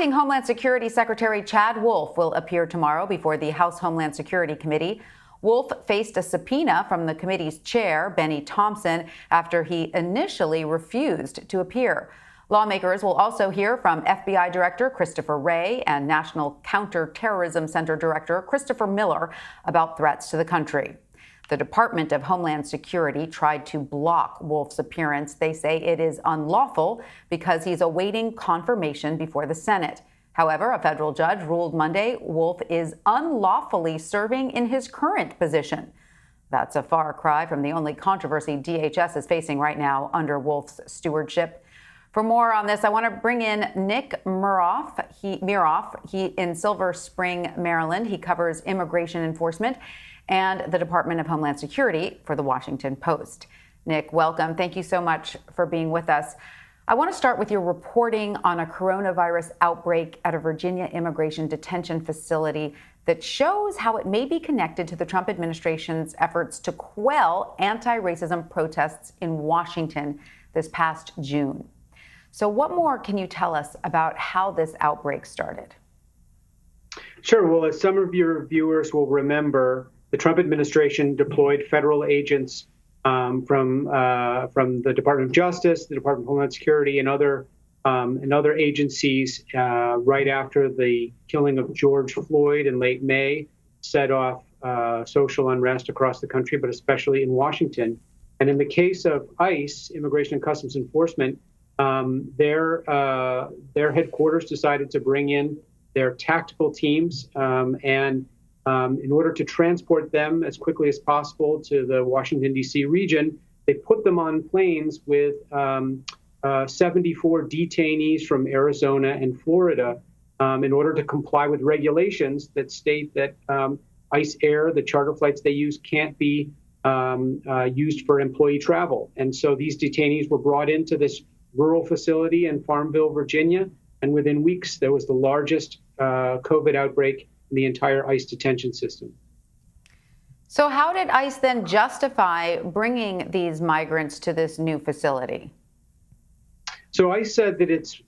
Acting Homeland Security Secretary Chad Wolf will appear tomorrow before the House Homeland Security Committee. Wolf faced a subpoena from the committee's chair, Benny Thompson, after he initially refused to appear. Lawmakers will also hear from FBI Director Christopher Wray and National Counterterrorism Center Director Christopher Miller about threats to the country. The Department of Homeland Security tried to block Wolf's appearance. They say it is unlawful because he's awaiting confirmation before the Senate. However, a federal judge ruled Monday Wolf is unlawfully serving in his current position. That's a far cry from the only controversy DHS is facing right now under Wolf's stewardship. For more on this, I want to bring in Nick Miroff. He in Silver Spring, Maryland. He covers immigration enforcement and the Department of Homeland Security for the Washington Post. Nick, welcome. Thank you so much for being with us. I want to start with your reporting on a coronavirus outbreak at a Virginia immigration detention facility that shows how it may be connected to the Trump administration's efforts to quell anti-racism protests in Washington this past June. So what more can you tell us about how this outbreak started? Sure. Well, as some of your viewers will remember, the Trump administration deployed federal agents from the Department of Justice, the Department of Homeland Security, and other agencies right after the killing of George Floyd in late May, set off social unrest across the country, but especially in Washington. And in the case of ICE, Immigration and Customs Enforcement, their headquarters decided to bring in their tactical teams and in order to transport them as quickly as possible to the Washington, D.C. region, they put them on planes with 74 detainees from Arizona and Florida in order to comply with regulations that state that ICE Air, the charter flights they use, can't be used for employee travel. And so these detainees were brought into this rural facility in Farmville, Virginia, and within weeks there was the largest COVID outbreak in the entire ICE detention system. So how did ICE then justify bringing these migrants to this new facility? So ICE said that its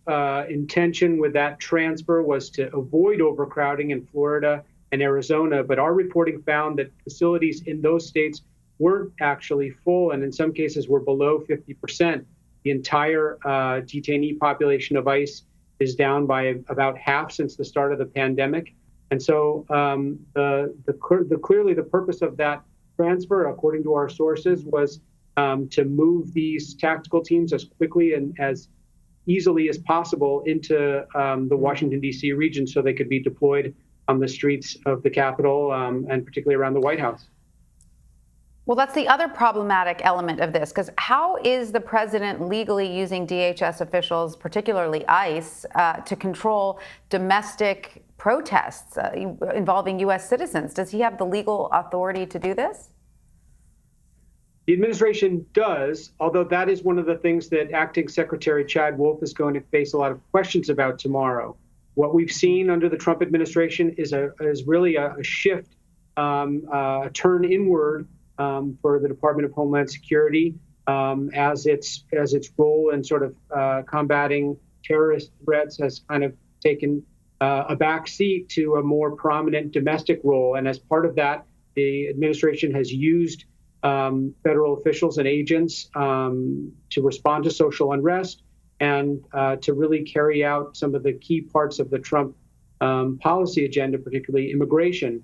intention with that transfer was to avoid overcrowding in Florida and Arizona, but our reporting found that facilities in those states weren't actually full, and in some cases were below 50%. The entire detainee population of ICE is down by about half since the start of the pandemic. And so clearly the purpose of that transfer, according to our sources, was to move these tactical teams as quickly and as easily as possible into the Washington, D.C. region so they could be deployed on the streets of the Capitol and particularly around the White House. Well, that's the other problematic element of this, because how is the president legally using DHS officials, particularly ICE, to control domestic protests involving U.S. citizens? Does he have the legal authority to do this? The administration does, although that is one of the things that Acting Secretary Chad Wolf is going to face a lot of questions about tomorrow. What we've seen under the Trump administration is really a shift, a turn inward for the Department of Homeland Security as its role in sort of combating terrorist threats has kind of taken a back seat to a more prominent domestic role. And as part of that, the administration has used federal officials and agents to respond to social unrest and to really carry out some of the key parts of the Trump policy agenda, particularly immigration.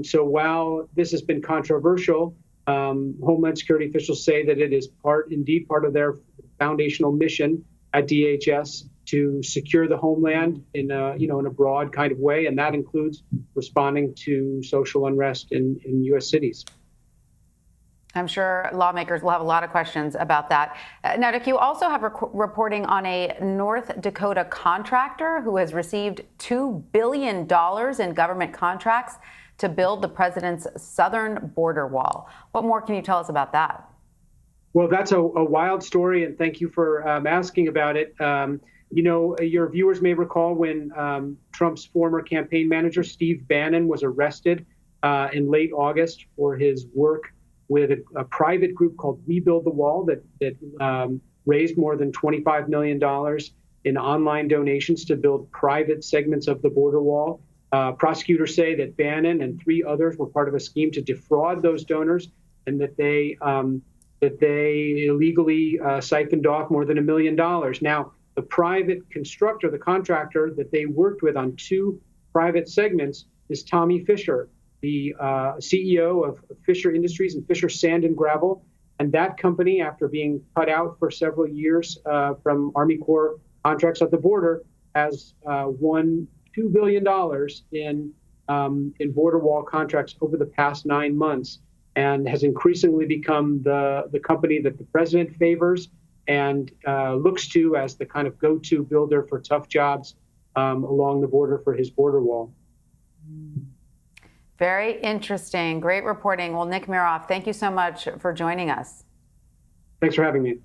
So while this has been controversial, Homeland Security officials say that it is indeed part of their foundational mission at DHS to secure the homeland in a broad kind of way, and that includes responding to social unrest in U.S. cities. I'm sure lawmakers will have a lot of questions about that. Now, Nick, you also have reporting on a North Dakota contractor who has received $2 billion in government contracts to build the president's southern border wall. What more can you tell us about that? Well, that's a wild story, and thank you for asking about it. Your viewers may recall when Trump's former campaign manager, Steve Bannon, was arrested in late August for his work with a private group called We Build the Wall that raised more than $25 million in online donations to build private segments of the border wall. Prosecutors say that Bannon and 3 others were part of a scheme to defraud those donors, and that they illegally siphoned off more than $1 million. Now, the private constructor, the contractor that they worked with on 2 private segments is Tommy Fisher, the CEO of Fisher Industries and Fisher Sand and Gravel. And that company, after being cut out for several years from Army Corps contracts at the border, has won $2 billion in border wall contracts over the past 9 months, and has increasingly become the company that the president favors and looks to as the kind of go-to builder for tough jobs along the border for his border wall. Very interesting. Great reporting. Well, Nick Miroff, thank you so much for joining us. Thanks for having me.